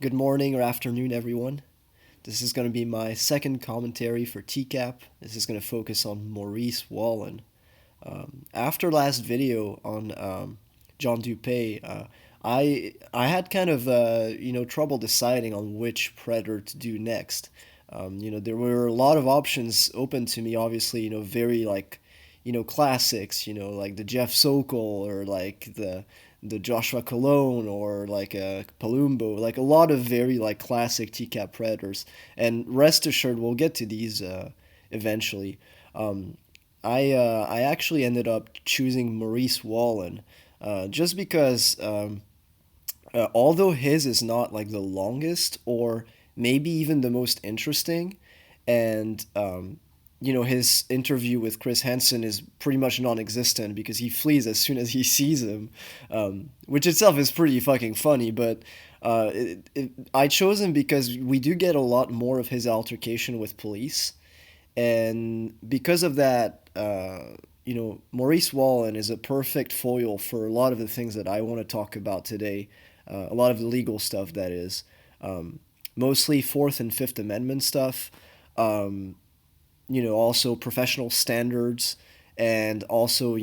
Good morning or afternoon, everyone. This is going to be my second commentary for TCAP. This is going to focus on Maurice Wolin. After last video on John Dupay, I had kind of trouble deciding on which predator to do next. There were a lot of options open to me. Obviously, very like classics. Like the Jeff Sokol or like the Joshua Cologne or like a Palumbo, like a lot of very like classic TCAP predators. And rest assured, we'll get to these eventually. Um, I actually ended up choosing Maurice Wolin, just because although his is not like the longest or maybe even the most interesting, and his interview with Chris Hansen is pretty much non-existent because he flees as soon as he sees him, which itself is pretty fucking funny. But I chose him because we do get a lot more of his altercation with police, and because of that, Maurice Wallen is a perfect foil for a lot of the things that I want to talk about today. A lot of the legal stuff, that is, mostly Fourth and Fifth Amendment stuff. Also professional standards, and also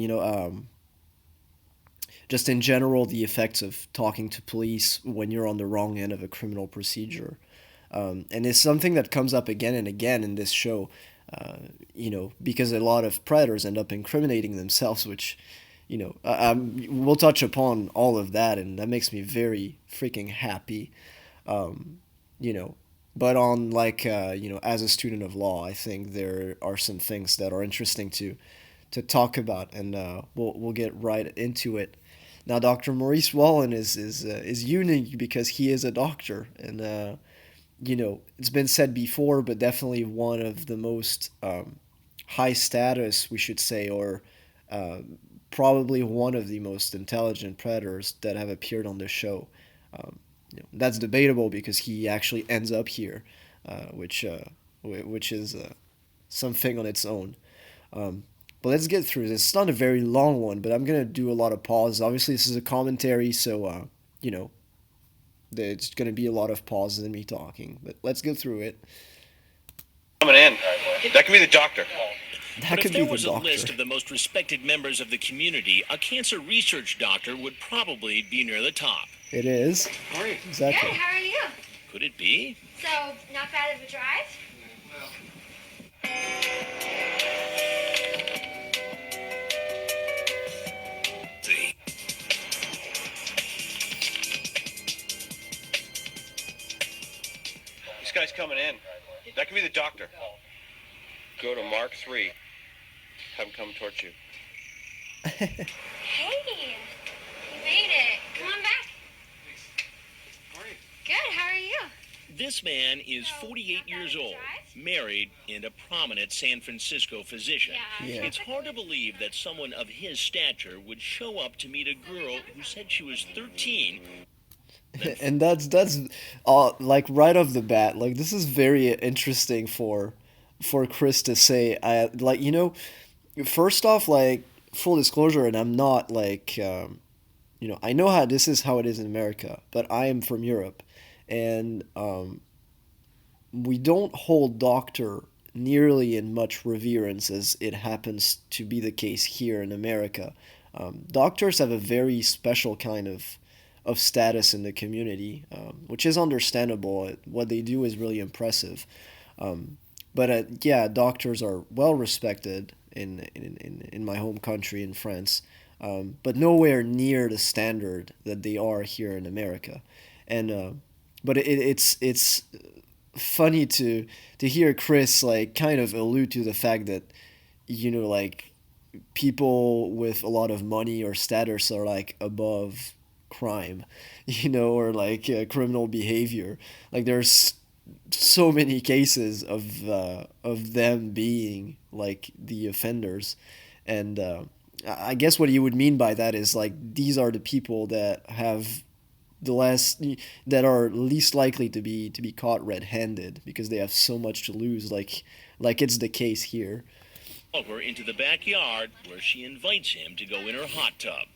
just in general the effects of talking to police when you're on the wrong end of a criminal procedure. And it's something that comes up again and again in this show, because a lot of predators end up incriminating themselves, which, we'll touch upon all of that, and that makes me very freaking happy. Um, you know, but on like, as a student of law, I think there are some things that are interesting to talk about, and we'll get right into it. Now, Dr. Maurice Wallen is unique because he is a doctor, and it's been said before, but definitely one of the most high status, we should say, or uh, probably one of the most intelligent predators that have appeared on the show. Um, that's debatable because he actually ends up here, which is something on its own. Um, but let's get through this. It's not a very long one, but I'm gonna do a lot of pauses. Obviously, this is a commentary, so you know there's gonna be a lot of pauses in me talking. But let's get through it. Coming in. That could be the doctor. That But if could be there the was a doctor. list of the most respected members of the community, a cancer research doctor would probably be near the top. It is. How are you? Exactly. Good, how are you? Could it be? So, not bad of a drive? See. This guy's coming in. That could be the doctor. Go to Mark 3. Have him come towards you. Hey, you made it. Come on back. How are you? Good, how are you? This man is 48 years old, married, and a prominent San Francisco physician. Yeah. It's hard to believe that someone of his stature would show up to meet a girl who said she was 13. And that's like right off the bat, like this is very interesting for Chris to say. I like, first off, like, full disclosure, and I'm not like, I know how this is how it is in America, but I am from Europe, and we don't hold doctor nearly in much reverence as it happens to be the case here in America. Doctors have a very special kind of status in the community, which is understandable. What they do is really impressive. But yeah, doctors are well respected in my home country, in France, but nowhere near the standard that they are here in America. And but it's funny to hear Chris like kind of allude to the fact that like people with a lot of money or status are like above crime, or like criminal behavior. Like there's so many cases of them being like the offenders, and I guess what you would mean by that is like these are the people that have the less that are least likely to be caught red-handed because they have so much to lose, like it's the case here. Over into the backyard where she invites him to go in her hot tub.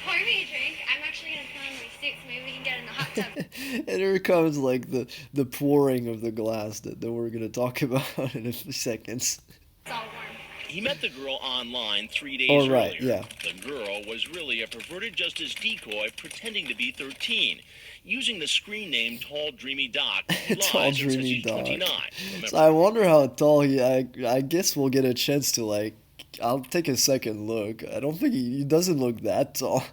Pour me a drink. I'm actually gonna put on my suit so maybe we can get in the hot tub. And here comes like the pouring of the glass that we're gonna talk about in a few seconds. It's all warm. He met the girl online 3 days All right, earlier. yeah. The girl was really a perverted justice decoy pretending to be 13, using the screen name Tall Dreamy Doc. He lies Tall and says Dreamy he's Doc. 29. So Remember, I wonder how tall he. I guess we'll get a chance to like. I'll take a second look. I don't think he doesn't look that tall.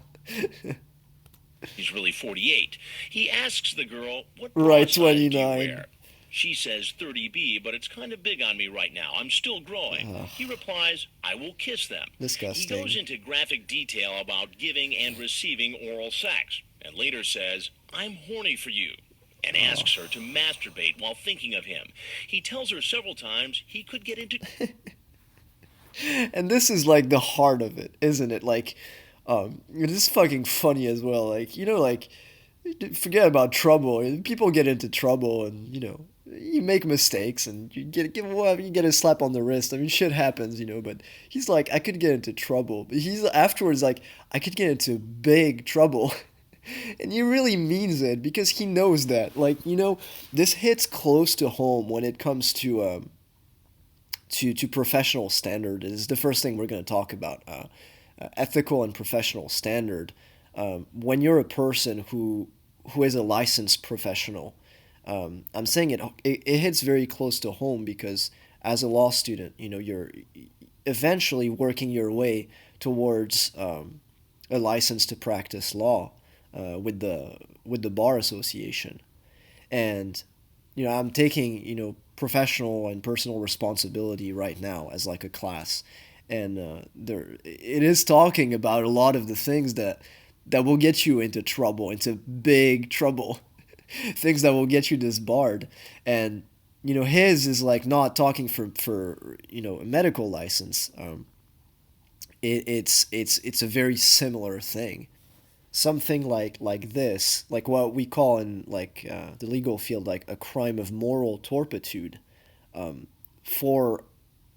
he's really 48. He asks the girl, what Right, bra size do you 29. wear? She says 30B, but it's kind of big on me right now. I'm still growing. He replies, I will kiss them. Disgusting. He goes into graphic detail about giving and receiving oral sex, and later says, I'm horny for you, and asks her to masturbate while thinking of him. He tells her several times he could get into And this is like the heart of it, isn't it? Like, this is fucking funny as well. Like, like, forget about trouble. People get into trouble, and you make mistakes, and you get a slap on the wrist. I mean, shit happens, But he's like, I could get into trouble. But he's afterwards like, I could get into big trouble. And he really means it because he knows that. Like, this hits close to home when it comes to professional standard. Is the first thing we're going to talk about. Ethical and professional standard. When you're a person who is a licensed professional, I'm saying it hits very close to home because as a law student, you're eventually working your way towards a license to practice law with the bar association, and I'm taking professional and personal responsibility right now as like a class, and there it is talking about a lot of the things that will get you into trouble, into big trouble, things that will get you disbarred, and his is like not talking for a medical license. It's a very similar thing, something like this, like what we call in like the legal field like a crime of moral turpitude, for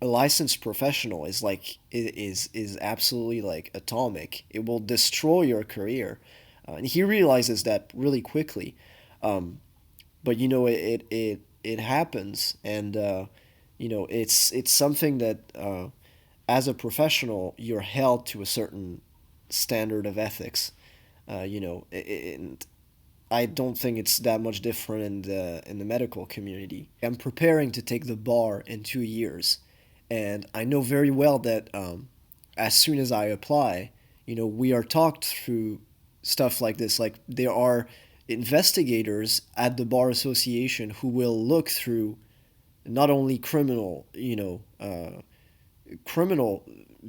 a licensed professional is like is absolutely like atomic. It will destroy your career, and he realizes that really quickly. But it happens, and it's something that as a professional you're held to a certain standard of ethics. And I don't think it's that much different in the medical community. I'm preparing to take the bar in 2 years, and I know very well that as soon as I apply, we are talked through stuff like this. Like there are investigators at the bar association who will look through not only criminal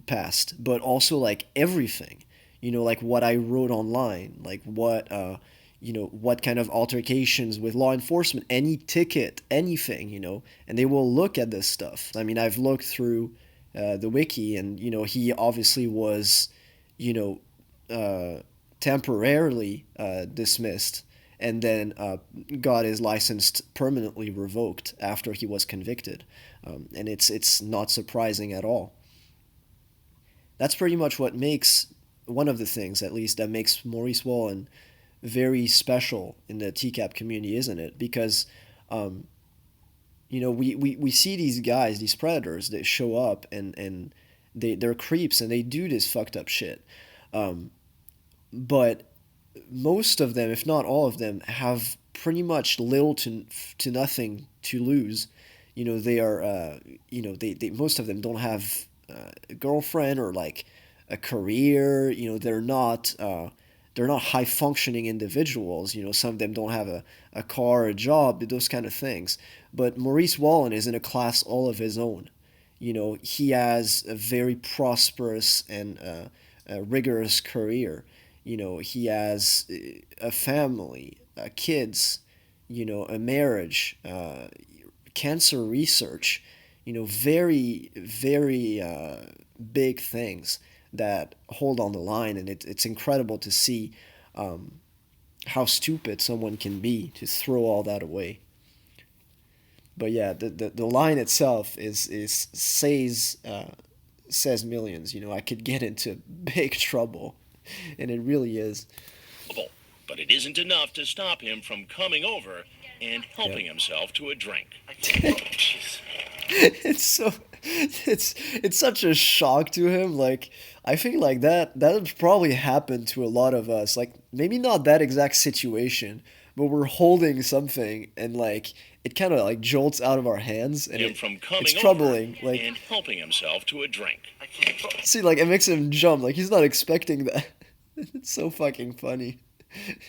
past, but also like everything. Like what I wrote online, like what kind of altercations with law enforcement, any ticket, anything, and they will look at this stuff. I mean, I've looked through the wiki, and he obviously was, temporarily dismissed, and then got his license permanently revoked after he was convicted, and it's not surprising at all. That's pretty much what makes one of the things, at least, that makes Maurice Wolin very special in the TCAP community, isn't it? Because, we see these guys, these predators that show up, and they're creeps, and they do this fucked up shit. But most of them, if not all of them, have pretty much little to nothing to lose. They are, they most of them don't have a girlfriend or like a career. They're not high functioning individuals. Some of them don't have a car, a job, those kind of things. But Maurice Wolin is in a class all of his own. He has a very prosperous and a rigorous career. He has a family, kids, a marriage, cancer research, very, very big things that hold on the line, and it's incredible to see how stupid someone can be to throw all that away. But yeah, the line itself says millions. I could get into big trouble. And it really is. But it isn't enough to stop him from coming over and helping himself to a drink. It's so it's such a shock to him. Like I think like that would probably happen to a lot of us. Like maybe not that exact situation, but we're holding something and like it kind of like jolts out of our hands and Him from it's coming over troubling. Like and helping himself to a drink. see, like it makes him jump. Like he's not expecting that. It's so fucking funny.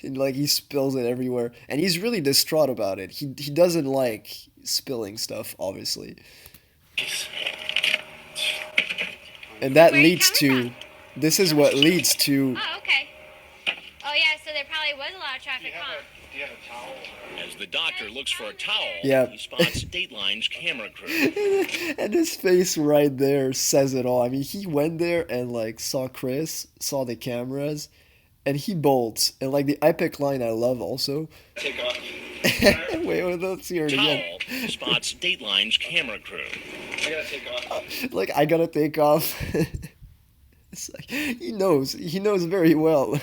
And like he spills it everywhere, and he's really distraught about it. He doesn't like spilling stuff, obviously, and that Where are you leads coming to. This is what leads to. Oh, okay. Oh, yeah, so there probably was a lot of traffic, huh? Do you have a towel? As the doctor looks for a towel, Yeah. he spots Dateline's camera crew. And his face right there says it all. I mean, he went there and like saw Chris, saw the cameras, and he bolts. And like the epic line I love also. Take off. Wait, let's hear it again. Towel spots Dateline's camera crew. I gotta take off. Like I gotta take off. It's like he knows very well.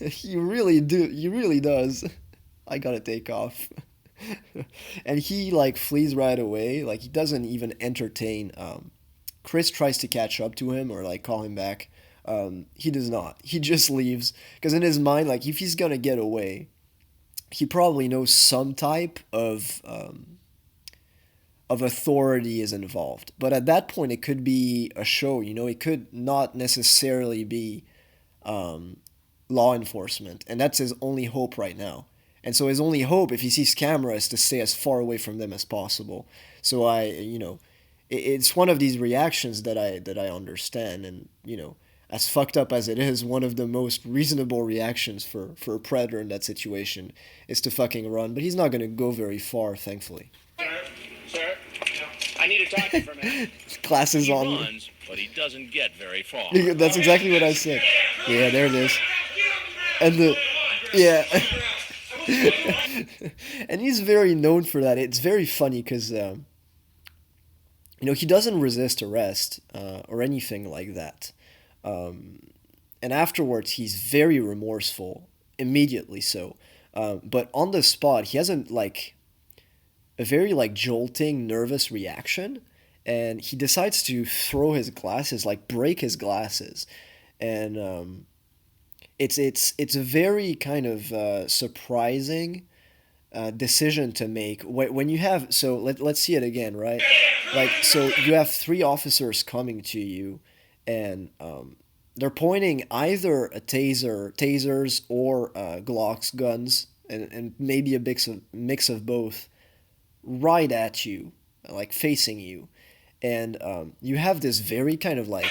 He really does. I gotta take off. And he like flees right away. Like he doesn't even entertain. Chris tries to catch up to him or like call him back. He does not. He just leaves because in his mind, like if he's gonna get away, he probably knows some type of authority is involved. But at that point, it could be a show. You know, it could not necessarily be law enforcement, and that's his only hope right now. And so his only hope, if he sees camera, is to stay as far away from them as possible. So it's one of these reactions that I understand, and as fucked up as it is, one of the most reasonable reactions for a predator in that situation is to fucking run. But he's not gonna go very far, thankfully. Sir, I need to talk to you for a minute. Glasses He on. runs, but he doesn't get very far. That's exactly what I said. Yeah, there it is. And yeah. And he's very known for that. It's very funny because he doesn't resist arrest or anything like that. And afterwards, he's very remorseful, immediately so. But on the spot, he hasn't like a very like jolting, nervous reaction, and he decides to throw his glasses, like break his glasses, and it's a very kind of surprising decision to make when you have let's see it again, right? Like so you have three officers coming to you, and they're pointing either a tasers or Glocks guns, and maybe a mix of both right at you, like facing you, and you have this very kind of like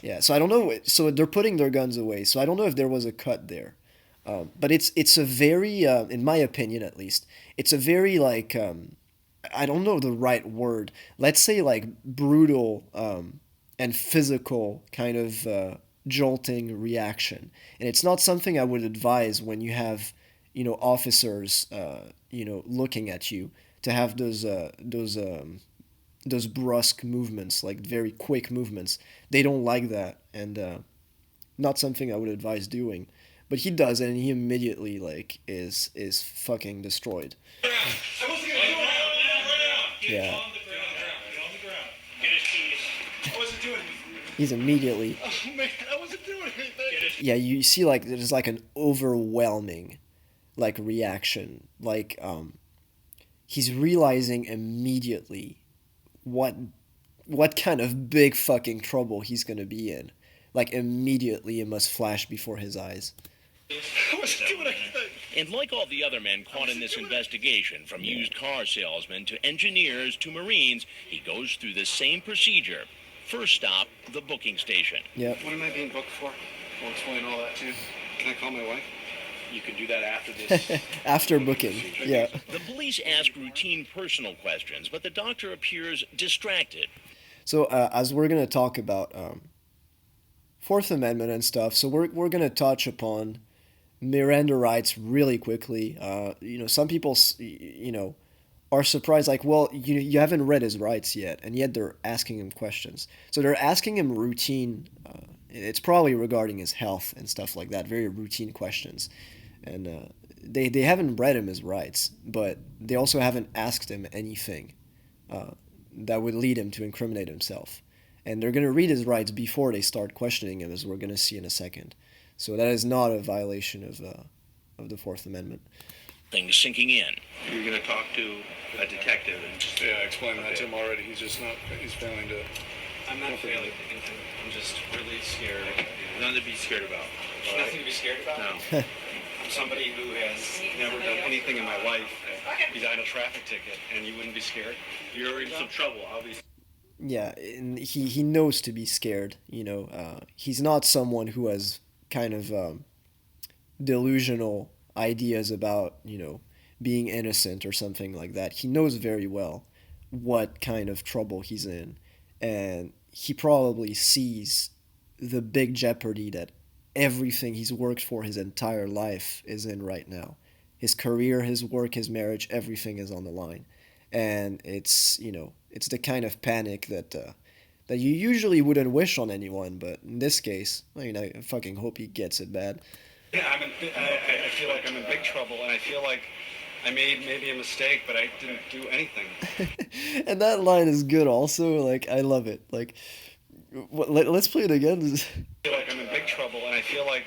yeah. So I don't know. So they're putting their guns away. So I don't know if there was a cut there, but it's a very, in my opinion at least, it's a very like I don't know the right word. Let's say like brutal and physical kind of jolting reaction, and it's not something I would advise when you have officers looking at you to have those brusque movements, like very quick movements. They don't like that, and not something I would advise doing. But he does, and he immediately like is fucking destroyed. Yeah. He's immediately. Oh man, I wasn't doing anything. Yeah, you see, like there's like an overwhelming, like reaction, like he's realizing immediately what kind of big fucking trouble he's gonna be in. Like immediately, it must flash before his eyes. I wasn't doing anything. And like all the other men caught in this investigation, from used car salesmen to engineers to Marines, he goes through the same procedure. First stop, the booking station. Yep. What am I being booked for? We'll explain all that too. Can I call my wife? You can do that after this. After booking, yeah. The police ask routine personal questions, but the doctor appears distracted. So as we're gonna talk about Fourth Amendment and stuff, so we're gonna touch upon Miranda rights really quickly. Some people are surprised, like, well, you haven't read his rights yet, and yet they're asking him questions. So they're asking him routine It's probably regarding his health and stuff like that, very routine questions. And they haven't read him his rights, but they also haven't asked him anything uh, that would lead him to incriminate himself. And they're going to read his rights before they start questioning him, as we're going to see in a second. So that is not a violation of the Fourth Amendment. Things sinking in. You're going to talk to a detective and just... Yeah, I explained that to him already. He's just not, he's failing to... I'm not failing anything. I'm just really scared. Nothing to be scared about. There's nothing to be scared about? No. I'm somebody who has never done anything in my life besides a traffic ticket, and you wouldn't be scared? You're in some trouble, obviously. Yeah, and he knows to be scared. He's not someone who has kind of delusional ideas about being innocent or something like that. He knows very well what kind of trouble he's in, and he probably sees the big jeopardy that everything he's worked for his entire life is in right now. His career, his work, his marriage, everything is on the line. And it's the kind of panic that you usually wouldn't wish on anyone, but in this case, I fucking hope he gets it bad. Yeah, I feel like I'm in big trouble, and I feel like I made maybe a mistake, but I didn't do anything. And that line is good also. Like, I love it. Like, let's play it again. I feel like I'm in big trouble, and I feel like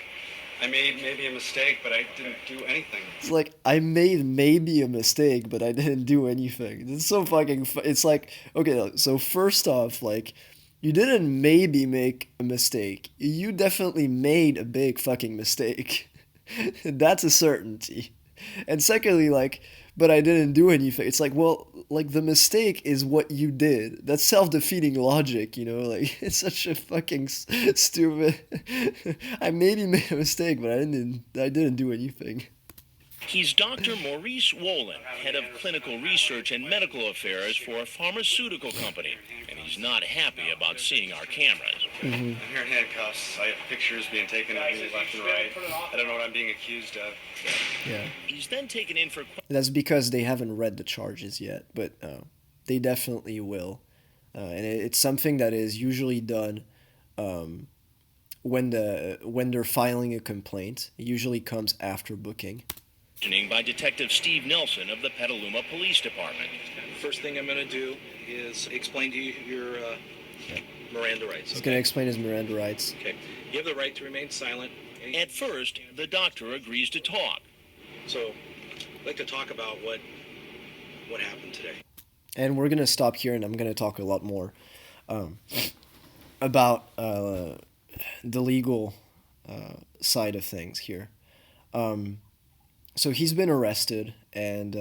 I made maybe a mistake, but I didn't do anything. It's like, I made maybe a mistake, but I didn't do anything. It's so fucking it's like, okay, so first off, like, you didn't maybe make a mistake. You definitely made a big fucking mistake. That's a certainty. And secondly, like, but I didn't do anything. It's like, well, like, the mistake is what you did. That's self-defeating logic, Like, it's such a fucking stupid. I maybe made a mistake, but I didn't do anything. He's Dr. Maurice Wolin, head of clinical research and medical affairs for a pharmaceutical company, and he's not happy about seeing our cameras. I'm here in handcuffs. I have pictures being taken of me left and right. I don't know what I'm being accused of. Yeah. He's then taken in for... That's because they haven't read the charges yet, but they definitely will. And it's something that is usually done when they're filing a complaint. It usually comes after booking. By Detective Steve Nelson of the Petaluma Police Department. First thing I'm going to do is explain to you your Miranda rights. He's going to explain his Miranda rights. Okay. You have the right to remain silent. At first, the doctor agrees to talk. So, I'd like to talk about what happened today. And we're going to stop here, and I'm going to talk a lot more about the legal side of things here. So he's been arrested, and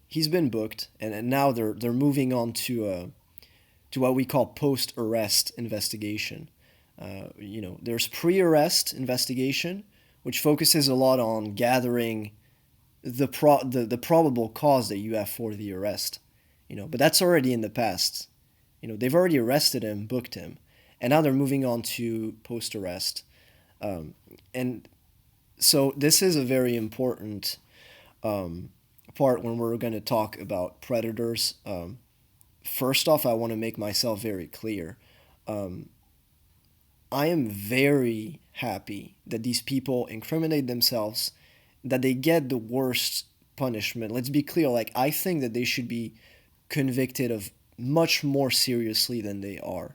he's been booked, and now they're moving on to what we call post-arrest investigation. There's pre-arrest investigation, which focuses a lot on gathering the probable cause that you have for the arrest. But that's already in the past. They've already arrested him, booked him, and now they're moving on to post-arrest, and so this is a very important part when we're going to talk about predators. First off, I want to make myself very clear. I am very happy that these people incriminate themselves, that they get the worst punishment. Let's be clear, like, I think that they should be convicted of much more seriously than they are.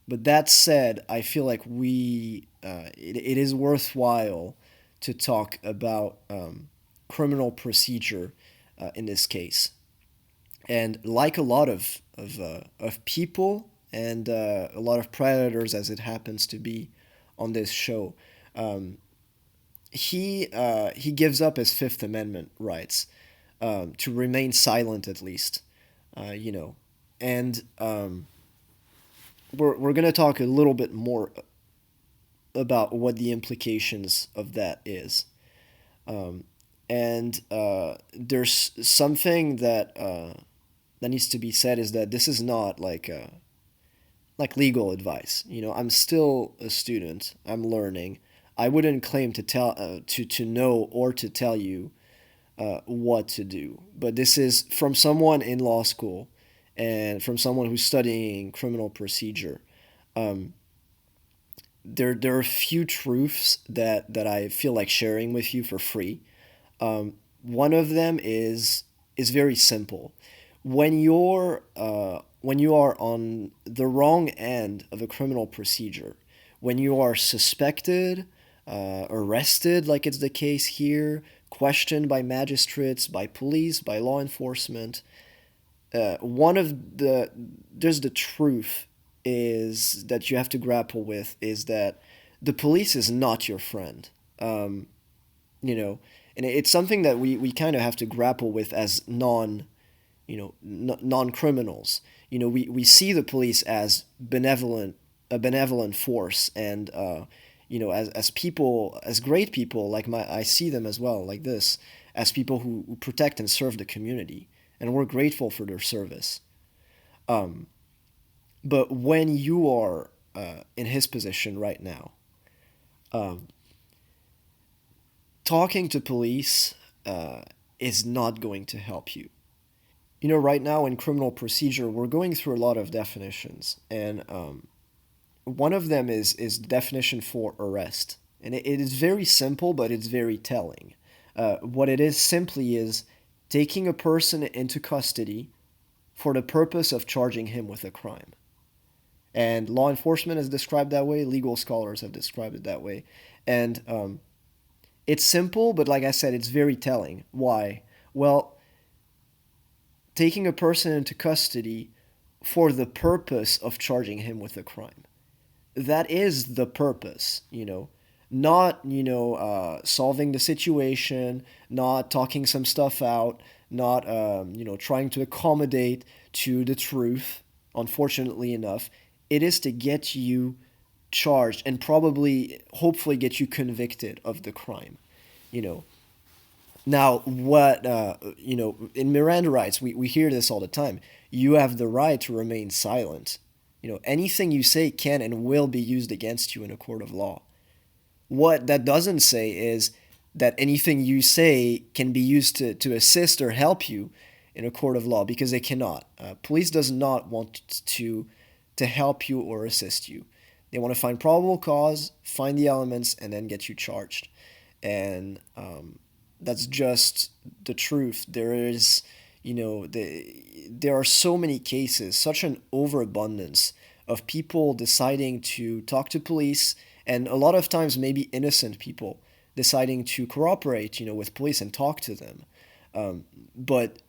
But that said, I feel like it is worthwhile to talk about criminal procedure in this case. And like a lot of people and a lot of predators, as it happens to be on this show, he gives up his Fifth Amendment rights to remain silent, at least, and we're going to talk a little bit more about what the implications of that is. And there's something that needs to be said, is that this is not like legal advice. I'm still a student. I'm learning. I wouldn't claim to tell to know or to tell you what to do. But this is from someone in law school and from someone who's studying criminal procedure. there are a few truths that I feel like sharing with you for free. One of them is very simple. When you are on the wrong end of a criminal procedure, when you are suspected, arrested, like it's the case here, questioned by magistrates, by police, by law enforcement, one of the there's the truth is that you have to grapple with is that the police is not your friend. You know, and it's something that we kind of have to grapple with as non criminals. We see the police as a benevolent force, and as people, as great people, like I see them as well, like this, as people who protect and serve the community, and we're grateful for their service. But when you are in his position right now, talking to police is not going to help you. Right now in criminal procedure, we're going through a lot of definitions, and one of them is definition for arrest, and it is very simple, but it's very telling. What it is simply is taking a person into custody for the purpose of charging him with a crime. And law enforcement is described that way, legal scholars have described it that way. And it's simple, but like I said, it's very telling. Why? Well, taking a person into custody for the purpose of charging him with a crime. That is the purpose. Not, solving the situation, not talking some stuff out, not, trying to accommodate to the truth, unfortunately enough. It is to get you charged and probably, hopefully, get you convicted of the crime. You know. Now, in Miranda rights, we hear this all the time. You have the right to remain silent. Anything you say can and will be used against you in a court of law. What that doesn't say is that anything you say can be used to assist or help you in a court of law, because they cannot. Police does not want to help you or assist you. They want to find probable cause, find the elements, and then get you charged. And that's just the truth. There are so many cases, such an overabundance of people deciding to talk to police, and a lot of times maybe innocent people deciding to cooperate, with police and talk to them. But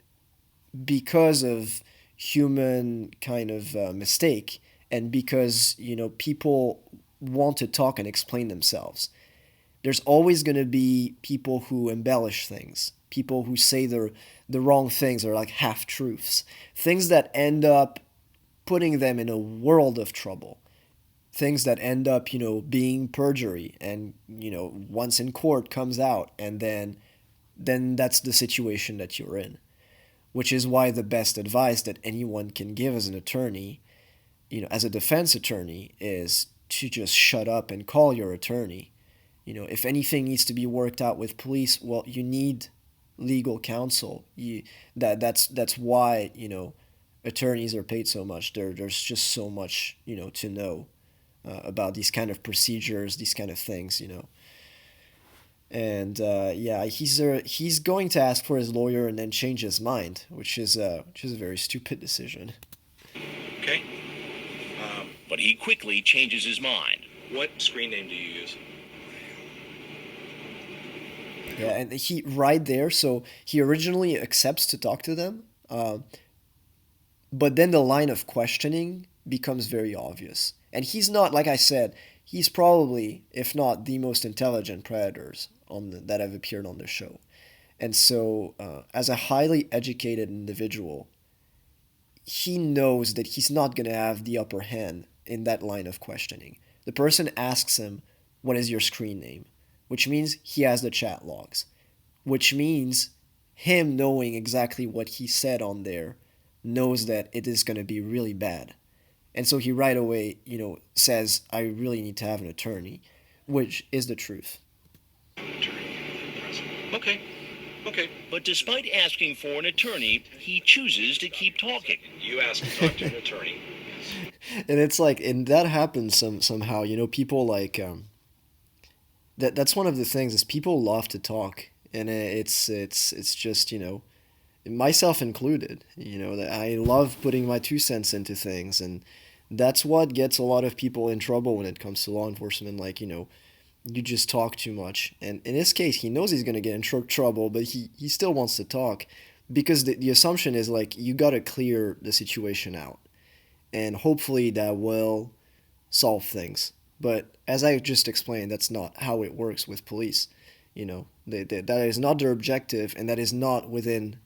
because of human kind of mistake, and because, people want to talk and explain themselves, there's always going to be people who embellish things, people who say the wrong things, or like half-truths, things that end up putting them in a world of trouble, things that end up, being perjury, and, once in court comes out, and then that's the situation that you're in, which is why the best advice that anyone can give as an attorney, as a defense attorney, is to just shut up and call your attorney. If anything needs to be worked out with police, well, you need legal counsel. That's why, attorneys are paid so much. There's just so much, to know about these kind of procedures, these kind of things, And he's going to ask for his lawyer and then change his mind, which is a very stupid decision. Okay. But he quickly changes his mind. What screen name do you use? Yeah, and he right there, so he originally accepts to talk to them, but then the line of questioning becomes very obvious. And he's not, like I said, he's probably, if not the most intelligent predators that have appeared on the show. And so, as a highly educated individual, he knows that he's not going to have the upper hand in that line of questioning. The person asks him, "What is your screen name?" Which means he has the chat logs, which means him knowing exactly what he said on there knows that it is going to be really bad. And so he right away, says, "I really need to have an attorney," which is the truth. Okay. But despite asking for an attorney, he chooses to keep talking. You asked to talk to an attorney. And it's like, and that happens somehow. People like that's one of the things is people love to talk, and it's just myself included. That I love putting my 2 cents into things, and that's what gets a lot of people in trouble when it comes to law enforcement. Like you just talk too much, and in this case, he knows he's gonna get in trouble, but he still wants to talk because the assumption is like you gotta clear the situation out, and hopefully that will solve things. But as I just explained, that's not how it works with police. That is not their objective, and that is not within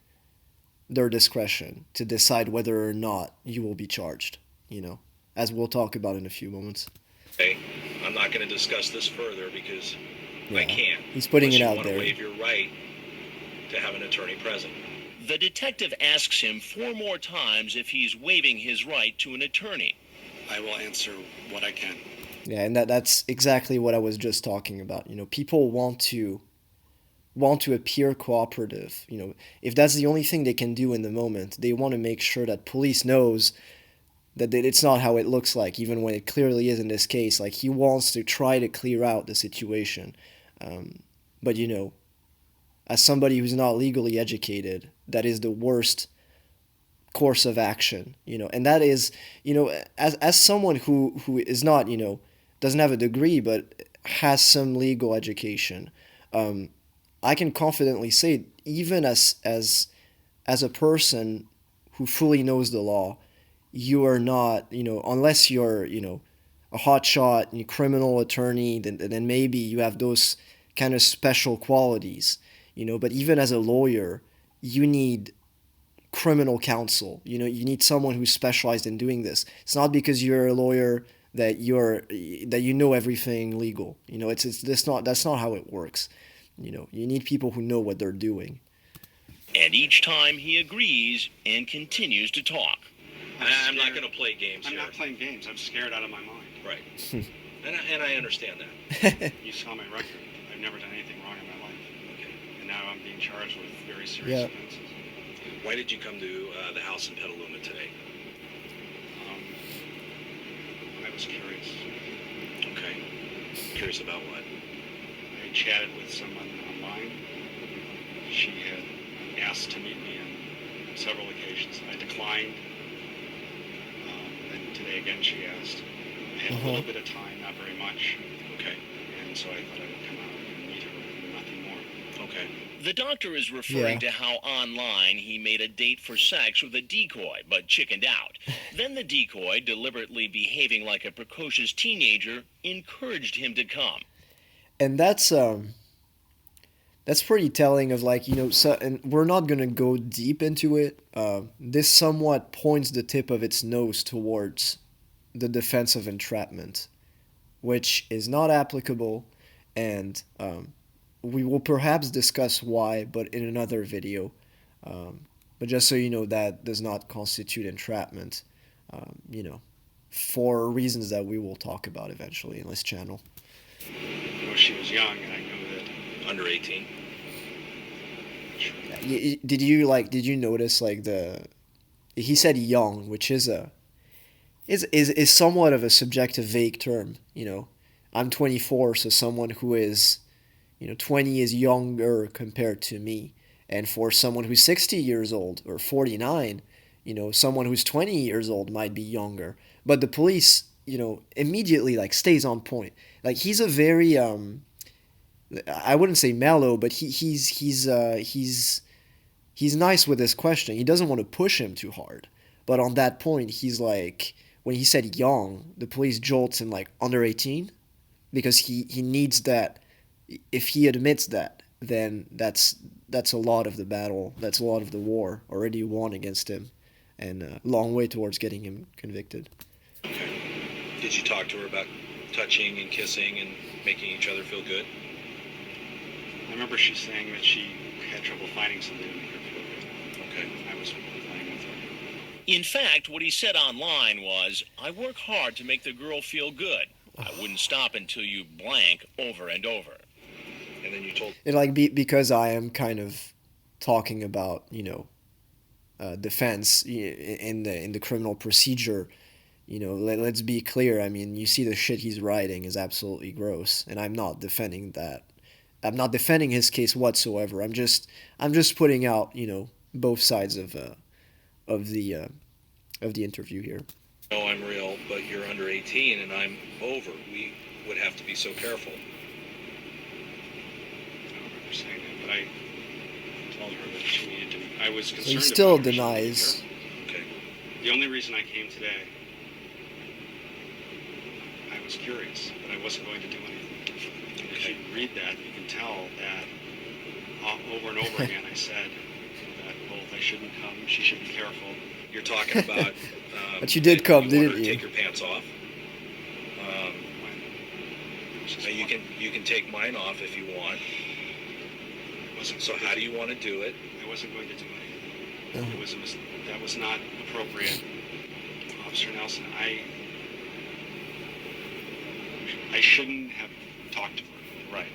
their discretion to decide whether or not you will be charged, as we'll talk about in a few moments. Okay, I'm not going to discuss this further because I Yeah, can't. he's putting unless it you out want to there. waive your right to have an attorney present. The detective asks him 4 more times if he's waiving his right to an attorney. I will answer what I can. Yeah, and that's exactly what I was just talking about. People want to appear cooperative. If that's the only thing they can do in the moment, they want to make sure that police knows that it's not how it looks like, even when it clearly is in this case. Like, he wants to try to clear out the situation. But, as somebody who's not legally educated, that is the worst course of action, and that is, as someone who is not, doesn't have a degree, but has some legal education, I can confidently say, even as a person who fully knows the law, you are not, unless you're, a hotshot criminal attorney, then maybe you have those kind of special qualities, But even as a lawyer, you need criminal counsel. You need someone who's specialized in doing this. It's not because you're a lawyer that you know everything legal. That's not how it works. You need people who know what they're doing. And each time he agrees and continues to talk. I'm not going to play games I'm here. not playing games. I'm scared out of my mind. Right. and I understand that. You saw my record. I've never done anything wrong in my life. Okay. And now I'm being charged with very serious Yeah. offenses. Why did you come to the house in Petaluma today? I was curious. Okay. Curious about what? I chatted with someone online. She had asked to meet me on several occasions. I declined. And today again she asked. I had a little bit of time, not very much, Okay. and so I thought I would come out and meet her and nothing more. Okay. The doctor is referring Yeah. to how online he made a date for sex with a decoy, but chickened out. Then the decoy, deliberately behaving like a precocious teenager, encouraged him to come. And that's pretty telling of so, and we're not gonna go deep into it. This somewhat points the tip of its nose towards the defense of entrapment, which is not applicable, and we will perhaps discuss why, but in another video. But just so you know, that does not constitute entrapment, for reasons that we will talk about eventually in this channel. I know she was young, and I knew that. Under 18. Did you notice he said young, which is somewhat of a subjective, vague term. I'm 24, so someone who is 20 is younger compared to me, and for someone who's 60 years old or 49, someone who's 20 years old might be younger. But the police immediately stays on point. He's a very I wouldn't say mellow, but he's nice with his question. He doesn't want to push him too hard. But on that point, he's like, when he said young, the police jolts him under 18, because he needs that. If he admits that, then that's a lot of the battle. That's a lot of the war already won against him, and a long way towards getting him convicted. Okay. Did you talk to her about touching and kissing and making each other feel good? I remember she saying that she had trouble finding somebody to make her feel good. Okay. I was playing with her. In fact, what he said online was, I work hard to make the girl feel good. I wouldn't stop until you blank over and over. And then you told... Because I am kind of talking about, defense in the criminal procedure, Let's be clear. I mean, you see the shit he's writing is absolutely gross, and I'm not defending that. I'm not defending his case whatsoever. I'm just putting out, both sides of the uh, of the interview here. No, I'm real, but you're under 18 and I'm over. We would have to be so careful. I don't remember saying that, but I told her that she needed to. I was So concerned he still about her. She needed to be denies. careful. Okay. The only reason I came today, I was curious, but I wasn't going to do anything. And if you read that, you can tell that over and over again I said that, well, I shouldn't come, she should be careful. You're talking about. But you did come, you want didn't her to you? take your pants off. You can take mine off if you want. So how do you want to do it? I wasn't going to do anything. That was not appropriate. Officer Nelson, I shouldn't have talked to her. Right.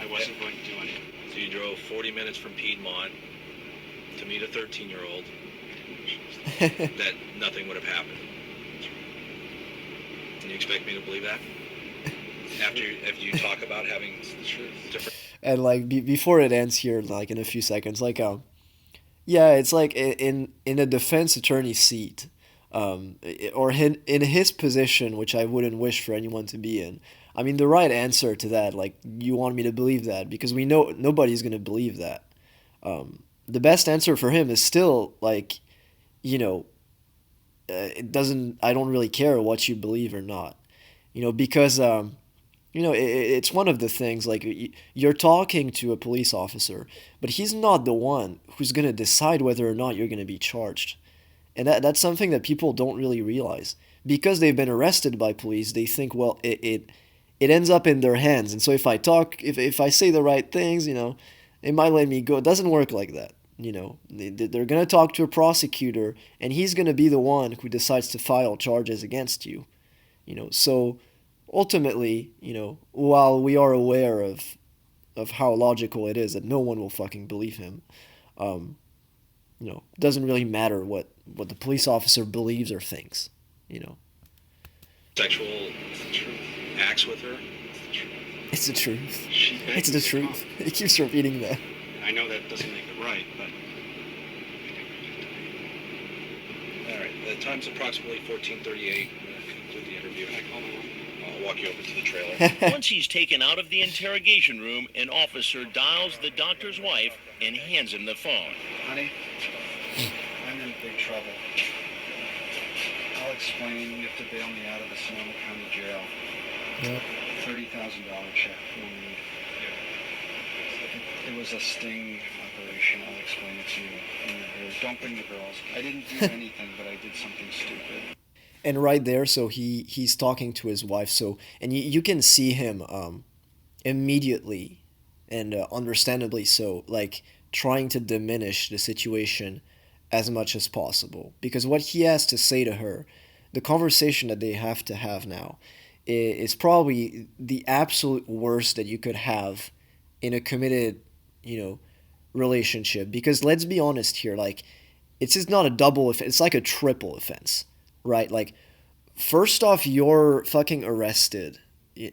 I wasn't going to do anything. So you drove 40 minutes from Piedmont to meet a 13-year-old. That nothing would have happened. And you expect me to believe that? After you talk about having different. And like before it ends here, like in a few seconds, like yeah, it's like in a defense attorney's seat, or in his position, which I wouldn't wish for anyone to be in. I mean, the right answer to that, like, you want me to believe that because we know nobody's gonna believe that. The best answer for him is still like, you know, it doesn't. I don't really care what you believe or not, because it's one of the things like you're talking to a police officer, but he's not the one who's gonna decide whether or not you're gonna be charged, and that's something that people don't really realize because they've been arrested by police. They think, well, it ends up in their hands, and so if I say the right things, it might let me go. It doesn't work like that. They're gonna talk to a prosecutor, and he's gonna be the one who decides to file charges against you. So ultimately, while we are aware of how logical it is that no one will fucking believe him, it doesn't really matter what the police officer believes or thinks. Sexual acts with her. It's the truth. She begged It's me the to truth. come. He keeps repeating that. I know that doesn't make it right, but All right. The time's approximately 14:38. I'm going to conclude the interview. can I call my mom? I'll walk you over to the trailer. Once he's taken out of the interrogation room, an officer dials the doctor's wife and hands him the phone. Honey, I'm in big trouble. I'll explain. You have to bail me out of the Sonoma County Jail. Yep. $30,000 check. No need. It was a sting operation. I'll explain it to you when you're here. Don't bring the girls. I didn't do anything, but I did something stupid. And right there, so he's talking to his wife. So, and you can see him immediately, and understandably so, like trying to diminish the situation as much as possible, because what he has to say to her, the conversation that they have to have now, is probably the absolute worst that you could have in a committed, relationship. Because let's be honest here, like, it's just not a double offense, it's like a triple offense, right? Like, first off, you're fucking arrested,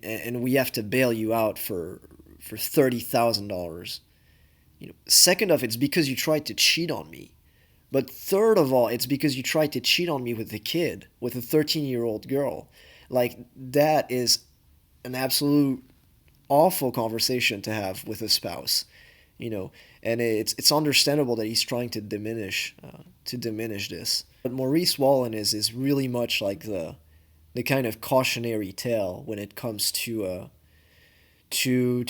and we have to bail you out for $30,000. Second off, it's because you tried to cheat on me. But third of all, it's because you tried to cheat on me with a kid, with a 13-year-old girl. Like, that is an absolute awful conversation to have with a spouse, and it's understandable that he's trying to diminish this. But Maurice Wolin is really much like the kind of cautionary tale when it comes to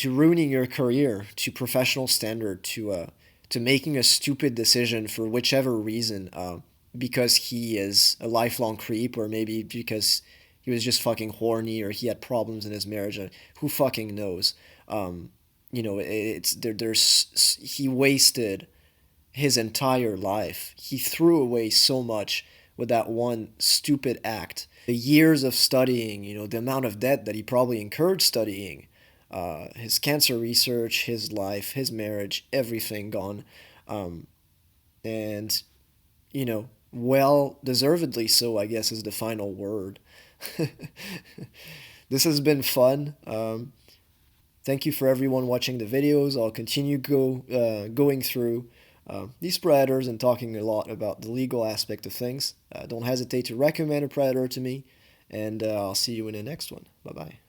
ruining your career, to professional standard, to making a stupid decision for whichever reason, because he is a lifelong creep, or maybe because he was just fucking horny, or he had problems in his marriage. Who fucking knows? He wasted his entire life. He threw away so much with that one stupid act. The years of studying, the amount of debt that he probably incurred studying, his cancer research, his life, his marriage, everything gone. And Well, deservedly so, I guess, is the final word. This has been fun. Thank you for everyone watching the videos. I'll continue going through these predators and talking a lot about the legal aspect of things. Don't hesitate to recommend a predator to me, and I'll see you in the next one. Bye bye.